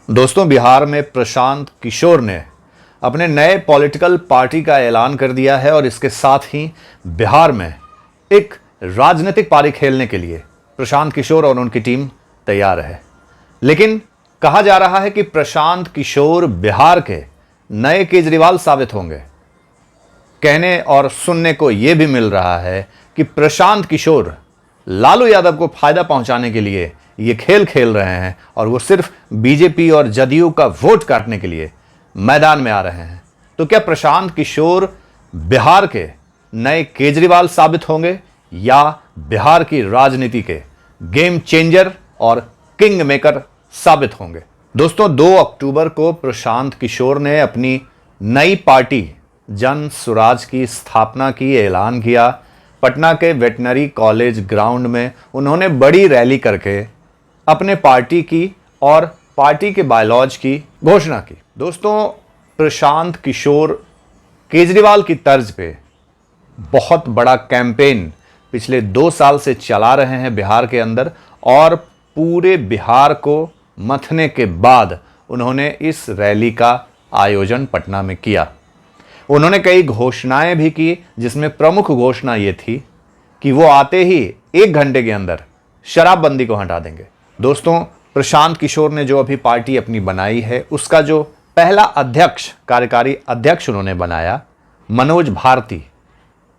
दोस्तों, बिहार में प्रशांत किशोर ने अपने नए पॉलिटिकल पार्टी का ऐलान कर दिया है और इसके साथ ही बिहार में एक राजनीतिक पारी खेलने के लिए प्रशांत किशोर और उनकी टीम तैयार है। लेकिन कहा जा रहा है कि प्रशांत किशोर बिहार के नए केजरीवाल साबित होंगे। कहने और सुनने को यह भी मिल रहा है कि प्रशांत किशोर लालू यादव को फायदा पहुंचाने के लिए ये खेल खेल रहे हैं और वो सिर्फ बीजेपी और जदयू का वोट काटने के लिए मैदान में आ रहे हैं। तो क्या प्रशांत किशोर बिहार के नए केजरीवाल साबित होंगे या बिहार की राजनीति के गेम चेंजर और किंग मेकर साबित होंगे? दोस्तों, 2 अक्टूबर को प्रशांत किशोर ने अपनी नई पार्टी जन स्वराज की स्थापना की ऐलान किया। पटना के वेटनरी कॉलेज ग्राउंड में उन्होंने बड़ी रैली करके अपने पार्टी की और पार्टी के बायलॉज की घोषणा की। दोस्तों, प्रशांत किशोर केजरीवाल की तर्ज पे बहुत बड़ा कैंपेन पिछले 2 साल से चला रहे हैं बिहार के अंदर और पूरे बिहार को मथने के बाद उन्होंने इस रैली का आयोजन पटना में किया। उन्होंने कई घोषणाएं भी की, जिसमें प्रमुख घोषणा यह थी कि वो आते ही 1 घंटे के अंदर शराबबंदी को हटा देंगे। दोस्तों, प्रशांत किशोर ने जो अभी पार्टी अपनी बनाई है, उसका जो पहला अध्यक्ष, कार्यकारी अध्यक्ष उन्होंने बनाया, मनोज भारती,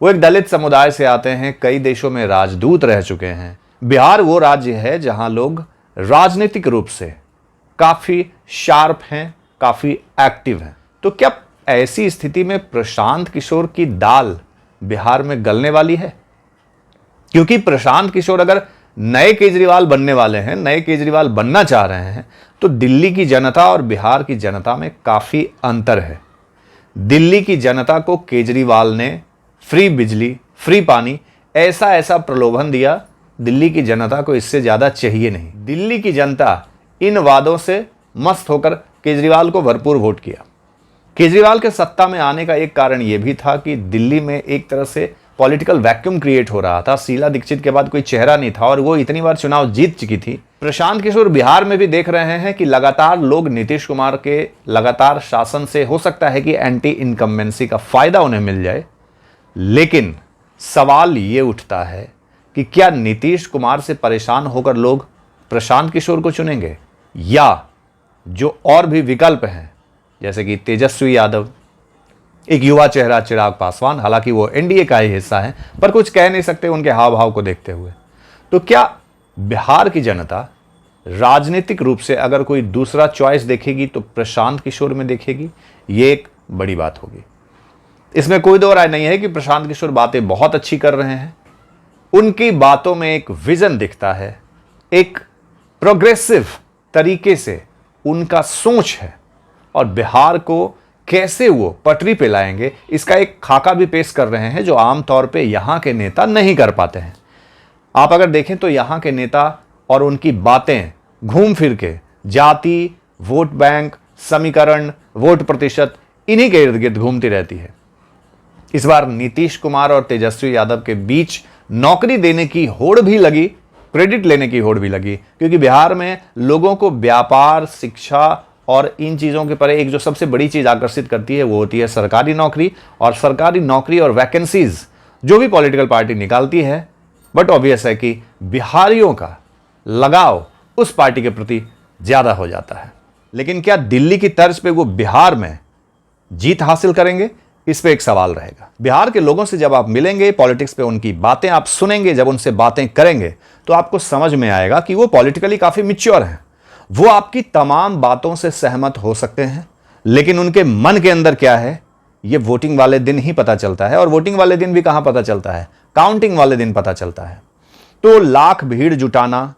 वो एक दलित समुदाय से आते हैं, कई देशों में राजदूत रह चुके हैं। बिहार वो राज्य है जहां लोग राजनीतिक रूप से काफी शार्प हैं, काफी एक्टिव हैं। तो क्या ऐसी स्थिति में प्रशांत किशोर की दाल बिहार में गलने वाली है? क्योंकि प्रशांत किशोर अगर नए केजरीवाल बनने वाले हैं, नए केजरीवाल बनना चाह रहे हैं, तो दिल्ली की जनता और बिहार की जनता में काफी अंतर है। दिल्ली की जनता को केजरीवाल ने फ्री बिजली, फ्री पानी, ऐसा प्रलोभन दिया। दिल्ली की जनता को इससे ज्यादा चाहिए नहीं। दिल्ली की जनता इन वादों से मस्त होकर केजरीवाल को भरपूर वोट किया। केजरीवाल के सत्ता में आने का एक कारण यह भी था कि दिल्ली में एक तरह से पॉलिटिकल वैक्यूम क्रिएट हो रहा था। शीला दीक्षित के बाद कोई चेहरा नहीं था और वो इतनी बार चुनाव जीत चुकी थी। प्रशांत किशोर बिहार में भी देख रहे हैं कि लगातार लोग नीतीश कुमार के लगातार शासन से हो सकता है कि एंटी इनकम्बेंसी का फायदा उन्हें मिल जाए। लेकिन सवाल ये उठता है कि क्या नीतीश कुमार से परेशान होकर लोग प्रशांत किशोर को चुनेंगे, या जो और भी विकल्प हैं जैसे कि तेजस्वी यादव, एक युवा चेहरा चिराग पासवान, हालांकि वो एनडीए का ही हिस्सा है, पर कुछ कह नहीं सकते उनके हाव भाव को देखते हुए। तो क्या बिहार की जनता राजनीतिक रूप से अगर कोई दूसरा चॉइस देखेगी तो प्रशांत किशोर में देखेगी? ये एक बड़ी बात होगी। इसमें कोई दो राय नहीं है कि प्रशांत किशोर बातें बहुत अच्छी कर रहे हैं। उनकी बातों में एक विजन दिखता है, एक प्रोग्रेसिव तरीके से उनका सोच है और बिहार को कैसे वो पटरी पे लाएंगे इसका एक खाका भी पेश कर रहे हैं, जो आमतौर पे यहां के नेता नहीं कर पाते हैं। आप अगर देखें तो यहां के नेता और उनकी बातें घूम फिर के जाति, वोट बैंक, समीकरण, वोट प्रतिशत, इन्हीं के इर्द गिर्द घूमती रहती है। इस बार नीतीश कुमार और तेजस्वी यादव के बीच नौकरी देने की होड़ भी लगी, क्रेडिट लेने की होड़ भी लगी, क्योंकि बिहार में लोगों को व्यापार, शिक्षा और इन चीज़ों के परे एक जो सबसे बड़ी चीज़ आकर्षित करती है वो होती है सरकारी नौकरी। और सरकारी नौकरी और वैकेंसीज जो भी पॉलिटिकल पार्टी निकालती है, बट ऑब्वियस है कि बिहारियों का लगाव उस पार्टी के प्रति ज़्यादा हो जाता है। लेकिन क्या दिल्ली की तर्ज पे वो बिहार में जीत हासिल करेंगे? इस पे एक सवाल रहेगा। बिहार के लोगों से जब आप मिलेंगे, पॉलिटिक्स पे उनकी बातें आप सुनेंगे, जब उनसे बातें करेंगे, तो आपको समझ में आएगा कि वो पॉलिटिकली काफ़ी मैच्योर हैं। वो आपकी तमाम बातों से सहमत हो सकते हैं, लेकिन उनके मन के अंदर क्या है ये वोटिंग वाले दिन ही पता चलता है। और वोटिंग वाले दिन भी कहां पता चलता है? काउंटिंग वाले दिन पता चलता है। तो लाख भीड़ जुटाना,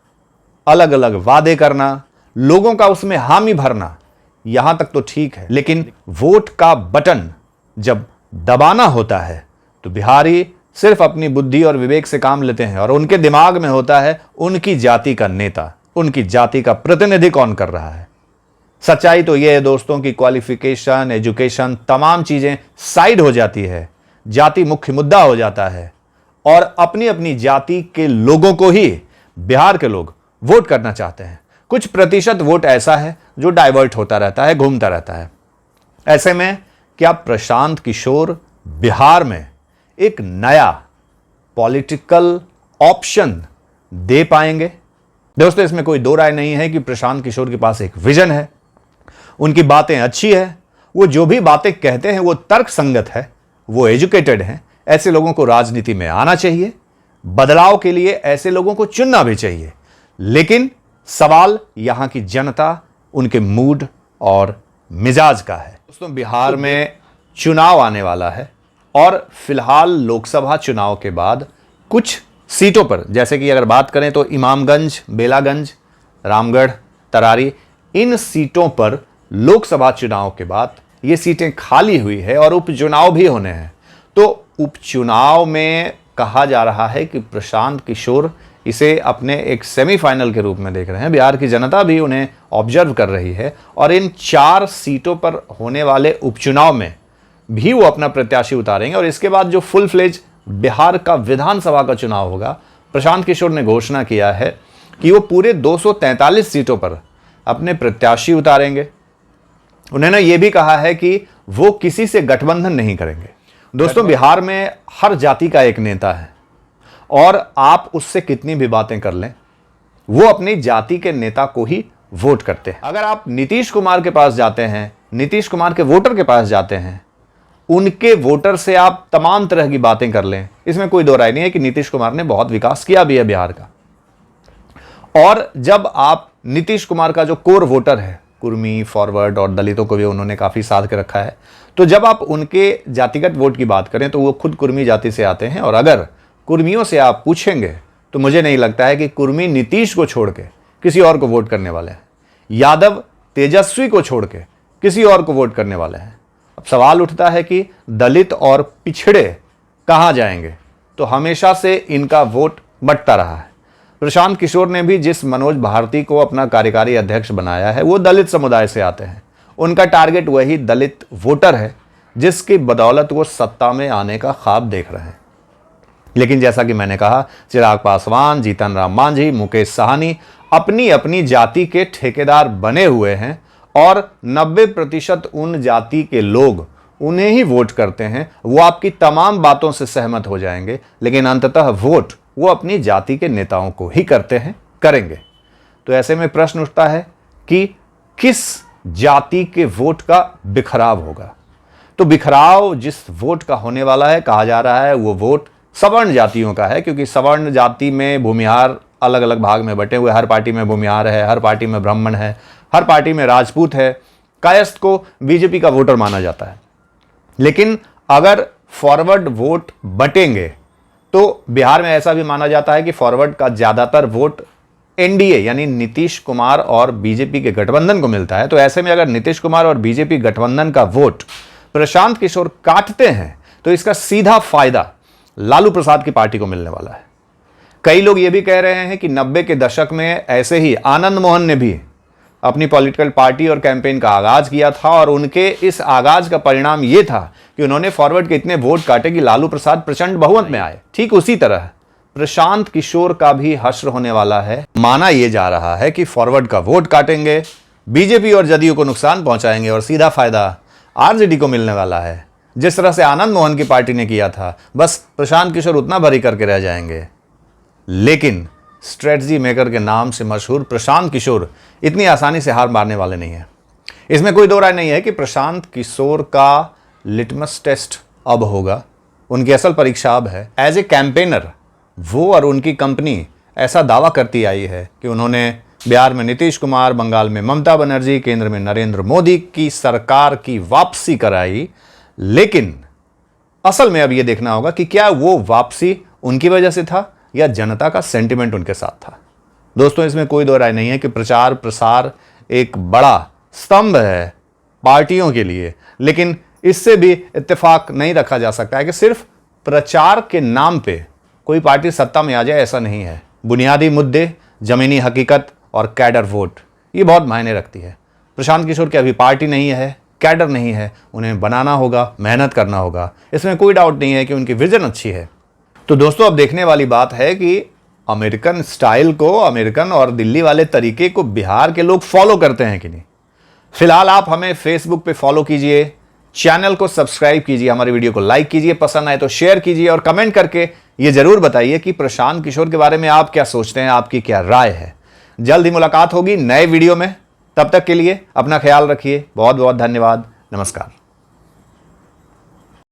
अलग अलग वादे करना, लोगों का उसमें हामी भरना, यहां तक तो ठीक है, लेकिन वोट का बटन जब दबाना होता है तो बिहारी सिर्फ अपनी बुद्धि और विवेक से काम लेते हैं और उनके दिमाग में होता है उनकी जाति का नेता, उनकी जाति का प्रतिनिधि कौन कर रहा है। सच्चाई तो यह है दोस्तों कि क्वालिफिकेशन, एजुकेशन, तमाम चीजें साइड हो जाती है, जाति मुख्य मुद्दा हो जाता है और अपनी अपनी जाति के लोगों को ही बिहार के लोग वोट करना चाहते हैं। कुछ प्रतिशत वोट ऐसा है जो डाइवर्ट होता रहता है, घूमता रहता है। ऐसे में क्या प्रशांत किशोर बिहार में एक नया पॉलिटिकल ऑप्शन दे पाएंगे? दोस्तों, इसमें कोई दो राय नहीं है कि प्रशांत किशोर के पास एक विजन है, उनकी बातें अच्छी है, वो जो भी बातें कहते हैं वो तर्क संगत है, वो एजुकेटेड हैं। ऐसे लोगों को राजनीति में आना चाहिए, बदलाव के लिए ऐसे लोगों को चुनना भी चाहिए। लेकिन सवाल यहां की जनता, उनके मूड और मिजाज का है। दोस्तों, बिहार में चुनाव आने वाला है और फिलहाल लोकसभा चुनाव के बाद कुछ सीटों पर, जैसे कि अगर बात करें तो इमामगंज, बेलागंज, रामगढ़, तरारी, इन सीटों पर लोकसभा चुनाव के बाद ये सीटें खाली हुई है और उपचुनाव भी होने हैं। तो उपचुनाव में कहा जा रहा है कि प्रशांत किशोर इसे अपने एक सेमीफाइनल के रूप में देख रहे हैं। बिहार की जनता भी उन्हें ऑब्जर्व कर रही है और इन 4 सीटों पर होने वाले उपचुनाव में भी वो अपना प्रत्याशी उतारेंगे। और इसके बाद जो फुल फ्लेज बिहार का विधानसभा का चुनाव होगा, प्रशांत किशोर ने घोषणा किया है कि वो पूरे 243 सीटों पर अपने प्रत्याशी उतारेंगे। उन्होंने यह भी कहा है कि वो किसी से गठबंधन नहीं करेंगे। दोस्तों, बिहार में हर जाति का एक नेता है और आप उससे कितनी भी बातें कर लें, वो अपनी जाति के नेता को ही वोट करते हैं। अगर आप नीतीश कुमार के पास जाते हैं, नीतीश कुमार के वोटर के पास जाते हैं, उनके वोटर से आप तमाम तरह की बातें कर लें, इसमें कोई दो राय नहीं है कि नीतीश कुमार ने बहुत विकास किया भी है बिहार का। और जब आप नीतीश कुमार का जो कोर वोटर है, कुर्मी, फॉरवर्ड और दलितों को भी उन्होंने काफ़ी साध के रखा है, तो जब आप उनके जातिगत वोट की बात करें तो वो खुद कुर्मी जाति से आते हैं। और अगर कुर्मियों से आप पूछेंगे तो मुझे नहीं लगता है कि कुर्मी नीतीश को छोड़ के किसी और को वोट करने वाले हैं, यादव तेजस्वी को छोड़ के किसी और को वोट करने वाले हैं। अब सवाल उठता है कि दलित और पिछड़े कहाँ जाएंगे? तो हमेशा से इनका वोट बंटता रहा है। प्रशांत किशोर ने भी जिस मनोज भारती को अपना कार्यकारी अध्यक्ष बनाया है, वो दलित समुदाय से आते हैं। उनका टारगेट वही दलित वोटर है जिसकी बदौलत वो सत्ता में आने का ख्वाब देख रहे हैं। लेकिन जैसा कि मैंने कहा, चिराग पासवान, जीतन राम मांझी, मुकेश साहनी अपनी अपनी जाति के ठेकेदार बने हुए हैं और 90% उन जाति के लोग उन्हें ही वोट करते हैं। वो आपकी तमाम बातों से सहमत हो जाएंगे, लेकिन अंततः वोट वो अपनी जाति के नेताओं को ही करते हैं, करेंगे। तो ऐसे में प्रश्न उठता है कि किस जाति के वोट का बिखराव होगा? तो बिखराव जिस वोट का होने वाला है, कहा जा रहा है वो वोट सवर्ण जातियों का है, क्योंकि सवर्ण जाति में भूमिहार अलग अलग भाग में बटे हुए। हर पार्टी में भूमिहार है, हर पार्टी में ब्राह्मण है, हर पार्टी में राजपूत है। कायस्थ को बीजेपी का वोटर माना जाता है। लेकिन अगर फॉरवर्ड वोट बटेंगे तो बिहार में ऐसा भी माना जाता है कि फॉरवर्ड का ज्यादातर वोट एनडीए यानी नीतीश कुमार और बीजेपी के गठबंधन को मिलता है। तो ऐसे में अगर नीतीश कुमार और बीजेपी गठबंधन का वोट प्रशांत किशोर काटते हैं तो इसका सीधा फायदा लालू प्रसाद की पार्टी को मिलने वाला है। कई लोग यह भी कह रहे हैं कि 90 के दशक में ऐसे ही आनंद मोहन ने भी अपनी पॉलिटिकल पार्टी और कैंपेन का आगाज किया था और उनके इस आगाज का परिणाम यह था कि उन्होंने फॉरवर्ड के इतने वोट काटे कि लालू प्रसाद प्रचंड बहुमत में आए। ठीक उसी तरह प्रशांत किशोर का भी हश्र होने वाला है। माना यह जा रहा है कि फॉरवर्ड का वोट काटेंगे, बीजेपी और जदयू को नुकसान पहुंचाएंगे और सीधा फायदा आरजेडी को मिलने वाला है। जिस तरह से आनंद मोहन की पार्टी ने किया था, बस प्रशांत किशोर उतना भरी करके रह जाएंगे। लेकिन स्ट्रेटजी मेकर के नाम से मशहूर प्रशांत किशोर इतनी आसानी से हार मारने वाले नहीं है। इसमें कोई दो राय नहीं है कि प्रशांत किशोर का लिटमस टेस्ट अब होगा, उनकी असल परीक्षा अब है। एज ए कैंपेनर वो और उनकी कंपनी ऐसा दावा करती आई है कि उन्होंने बिहार में नीतीश कुमार, बंगाल में ममता बनर्जी, केंद्र में नरेंद्र मोदी की सरकार की वापसी कराई। लेकिन असल में अब यह देखना होगा कि क्या वो वापसी उनकी वजह से था या जनता का सेंटिमेंट उनके साथ था। दोस्तों, इसमें कोई दो राय नहीं है कि प्रचार प्रसार एक बड़ा स्तंभ है पार्टियों के लिए, लेकिन इससे भी इत्तेफाक नहीं रखा जा सकता है कि सिर्फ प्रचार के नाम पे कोई पार्टी सत्ता में आ जाए, ऐसा नहीं है। बुनियादी मुद्दे, जमीनी हकीकत और कैडर वोट, ये बहुत मायने रखती है। प्रशांत किशोर की अभी पार्टी नहीं है, कैडर नहीं है, उन्हें बनाना होगा, मेहनत करना होगा। इसमें कोई डाउट नहीं है कि उनकी विजन अच्छी है। तो दोस्तों, अब देखने वाली बात है कि अमेरिकन स्टाइल को, अमेरिकन और दिल्ली वाले तरीके को बिहार के लोग फॉलो करते हैं कि नहीं। फिलहाल आप हमें फेसबुक पे फॉलो कीजिए, चैनल को सब्सक्राइब कीजिए, हमारी वीडियो को लाइक कीजिए, पसंद आए तो शेयर कीजिए और कमेंट करके ये जरूर बताइए कि प्रशांत किशोर के बारे में आप क्या सोचते हैं, आपकी क्या राय है। जल्द ही मुलाकात होगी नए वीडियो में, तब तक के लिए अपना ख्याल रखिए। बहुत बहुत धन्यवाद। नमस्कार।